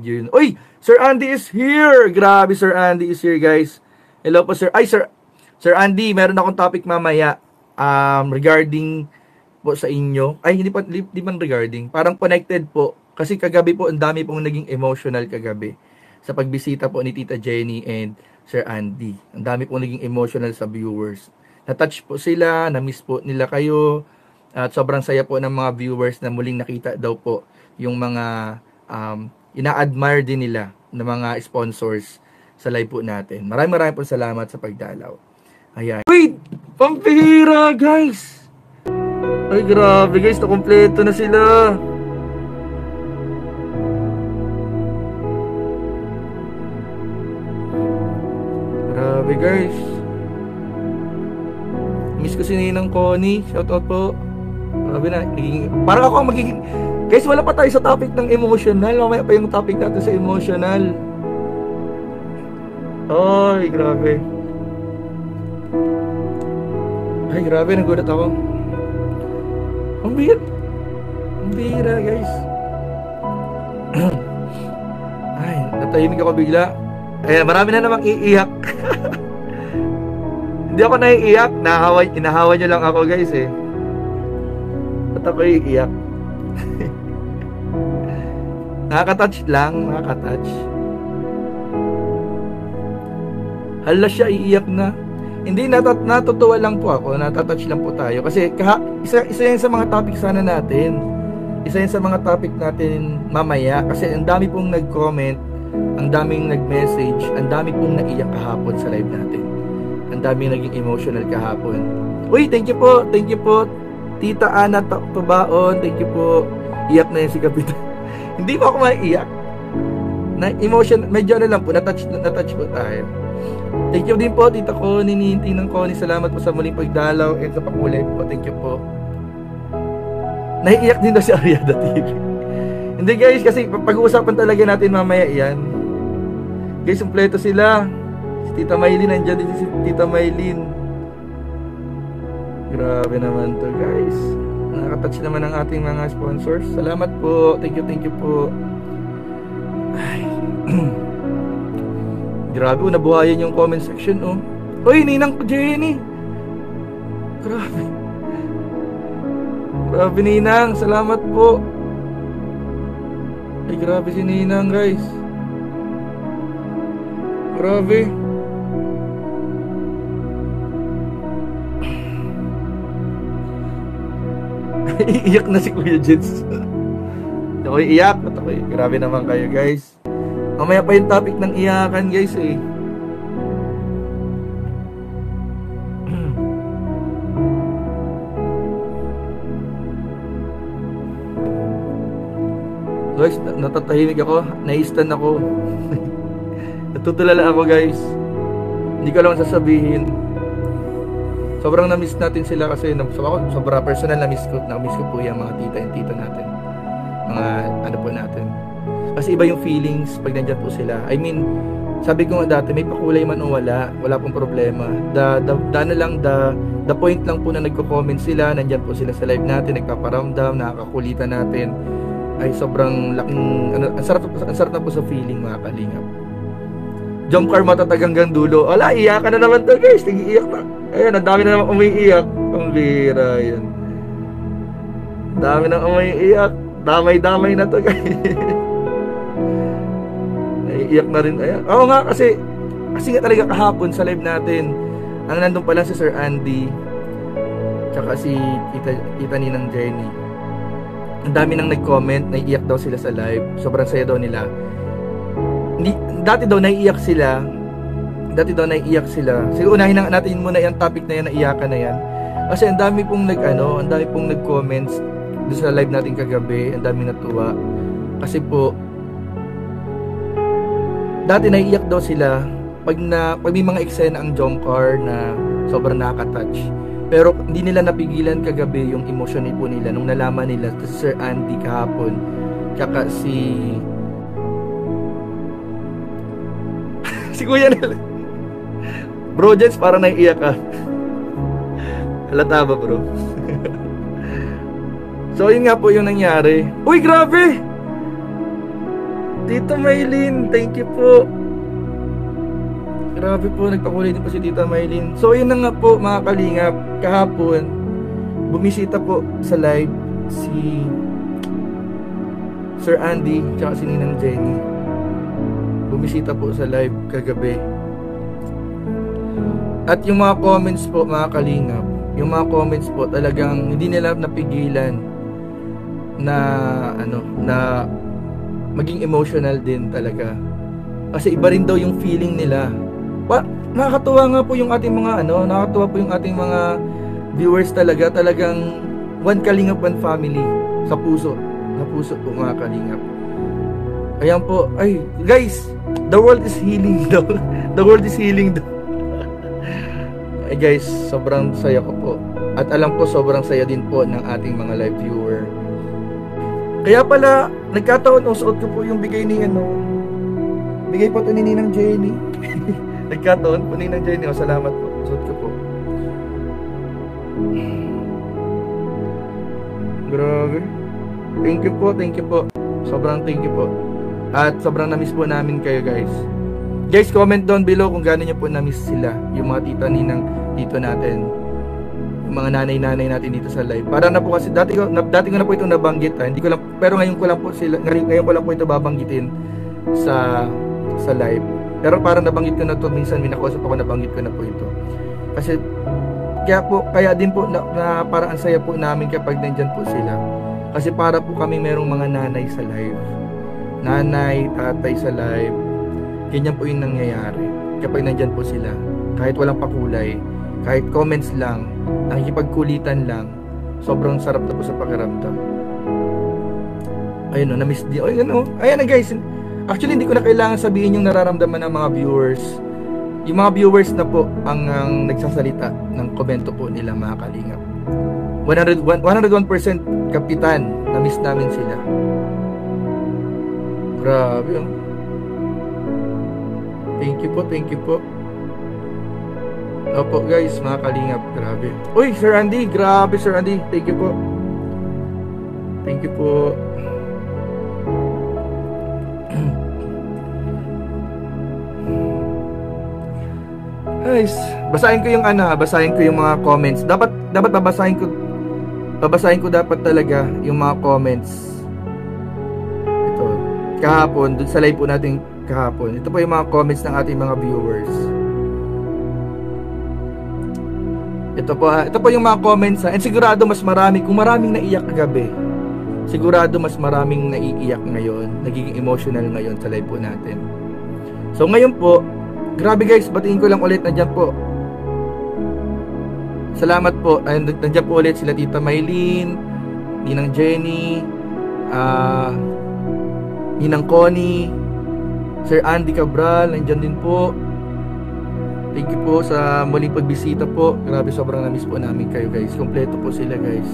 video yun. Uy! Sir Andy is here! Grabe, Sir Andy is here, guys. Hello po, Sir. Ay, Sir Andy, meron akong topic mamaya regarding po sa inyo. Ay, hindi man regarding. Parang connected po. Kasi kagabi po, ang dami pong naging emotional kagabi sa pagbisita po ni Tita Jenny and Sir Andy. Ang dami pong naging emotional sa viewers. Na-touch po sila, na-miss po nila kayo. At sobrang saya po ng mga viewers na muling nakita daw po yung mga ina-admire din nila ng mga sponsors sa live po natin. Maraming po salamat sa pagdalaw. Ayan. Wait! Pampihira, guys! Ay, grabe, guys. Nakompleto na sila. Grabe, guys. Miss ko si Ninang Connie. Shoutout po. Grabe na. Parang ako ang magiging... Guys, wala pa tayo sa topic ng emotional. Mamaya pa yung topic natin sa emotional. Ay, grabe. Ay, grabe. Nagulat ako. Ang bihira, guys. Ay, natahimik ako bigla. Ay, marami na namang iiyak. Hindi ako naiiyak. Inahawa nyo lang ako, guys, eh. Ba't ako iiyak? Nakaka-touch lang. Nakaka-touch. Hala siya, iiyak na. Hindi, natutuwa lang po ako. Natatouch lang po tayo. Kasi isa yan sa mga topic sana natin. Isa yan sa mga topic natin mamaya. Kasi ang dami pong nag-comment, ang daming nag-message, ang dami pong naiyak kahapon sa live natin. Ang daming naging emotional kahapon. Uy, thank you po. Thank you po. Tita Ana Tubaon, thank you po. Iyak na yan si Kapitan. Hindi po ako maiiyak. Na-emotion, medyo lang po. Na-touch po tayo. Thank you din po, Tita Connie, Ninang Connie. Salamat po sa muling pagdalaw and sa pakulay po. Thank you po. Naiiyak din daw si Ariada TV. Hindi, guys, kasi pag-uusapan talaga natin mamaya yan. Guys, kumpleto sila. Si Tita Maylin, nandiyan din si Tita Maylin. Grabe naman to, guys. Nakaka-touch naman ang ating mga sponsors. Salamat po. Thank you po. Ay. Grabe, nabuhayan yung comment section, oh. Uy, Ninang Jenny. Grabe. Grabe, Ninang. Salamat po. Ay, grabe si Ninang, guys. Grabe. Iiyak na si Kuya Jens. Ako iiyak. Grabe naman kayo, guys. Mamaya pa yung topic ng iyakan, guys, eh. Guys, natatahimik ako. Nai-stand ako. Natutulala ako, guys. Hindi ko lang sasabihin. Sobrang na-miss natin sila kasi sobrang personal na-miss ko po yung mga tita and tita natin. Mga ano po natin. Kasi iba yung feelings pag nandyan po sila. I mean, sabi ko nga dati, may pakulay man o wala pong problema. The point lang po na nagko-comment sila, nandyan po sila sa live natin, nagpaparamdam, nakakakulitan natin. Ay sobrang laking, ang sarap na po sa feeling, mga kalingap. Jump car matatag hanggang dulo. Ala, iyakan na naman to, guys. Nag-iiyak na. Ayan, ang dami na naman umiiyak. Ang bira yan. Dami na umiiyak. Damay-damay na to, guys. Naiiyak na rin. Ayan. Oo nga, kasi nga talaga kahapon sa live natin, ang nandun pala si Sir Andy, tsaka si Tita Ninang Jenny. Ang dami nang nag-comment, naiiyak daw sila sa live. Sobrang saya daw nila. Dati daw naiiyak sila. Sige, unahin natin muna yung topic na yan, naiyakan na yan. Kasi ang dami pong nag-comments doon sa live natin kagabi. Ang dami natuwa. Kasi po, dati naiiyak daw sila pag may mga eksena ang jump car na sobrang nakaka-touch. Pero hindi nila napigilan kagabi yung emotion po nila nung nalaman nila si Sir Andy kahapon. Tsaka si Kuya nila. Bro, Jens, parang naiiyak ka. Halata ba, bro? So, yun nga po yung nangyari. Uy, grabe! Tita Maylin, thank you po. Grabe po, nagpakulay din po si Tita Maylin. So yun na nga po mga kalingap, kahapon bumisita po sa live si Sir Andy tsaka si Ninang Jenny. Bumisita po sa live kagabi. At yung mga comments po mga kalingap, yung mga comments po talagang hindi nila napigilan na na maging emotional din talaga. Kasi iba rin daw yung feeling nila. Nakakatuwa nga po yung ating mga nakakatuwa po yung ating mga viewers talaga. Talagang one kalingap, one family. Sa puso. Sa puso po mga kalingap. Ayan po. Ay, guys, the world is healing daw. The world is healing daw. Ay guys, sobrang saya ko po. At alam ko sobrang saya din po ng ating mga live viewer. Kaya pala, nagkataon, suot ko po yung bigay ni bigay po ito ni Ninang Jenny. Nagkataon po Ninang Jenny. Salamat po. Suot ko po. Grabe. Thank you po, thank you po. Sobrang thank you po. At sobrang na-miss po namin kayo guys. Guys, comment down below kung gaano nyo po na-miss sila. Yung mga tita Ninang, tito natin. Yung mga nanay-nanay natin dito sa live. Para na po kasi, dati ko na po ito nabanggit. Hindi ko lang, pero ngayon ko lang po ito babanggitin sa live. Pero parang nabanggit ko na to minsan, minakausap ako, nabanggit ko na po ito. Kasi kaya din po na parang ang saya po namin kapag nandyan po sila. Kasi para po kami merong mga nanay sa live. Nanay, tatay sa live. Ganyan po yung nangyayari kapag nandyan po sila. Kahit walang pakulay, kahit comments lang, nakikipagkulitan lang, sobrang sarap na po sa pakiramdam. Ayun na-miss din. Ayan na guys. Actually, hindi ko na kailangan sabihin yung nararamdaman ng mga viewers. Yung mga viewers na po ang nagsasalita ng komento po nila mga kalingap. 101% kapitan, na-miss namin sila. Grabe oh. Thank you po, thank you po. Opo guys, mga kalingap, grabe. Uy, Sir Andy, grabe Sir Andy. Thank you po. Thank you po. Guys, basahin ko yung basahin ko yung mga comments. Dapat babasahin ko dapat talaga yung mga comments. Ito, kahapon, dun sa live po natin kahapon. Ito po yung mga comments ng ating mga viewers. Ito po yung mga comments and sigurado mas marami, kung maraming naiyak kagabi, sigurado mas maraming naiiyak ngayon, nagiging emotional ngayon sa live po natin. So ngayon po, grabe guys, batiin ko lang ulit, nandiyan po. Salamat po. And nandiyan po ulit sila Tita Maylin, Ninang Jenny, Ninang Connie, Sir Andy Cabral, nandiyan din po. Thank you po sa muling pagbisita po. Grabe, sobrang na-miss po namin kayo guys. Kompleto po sila guys.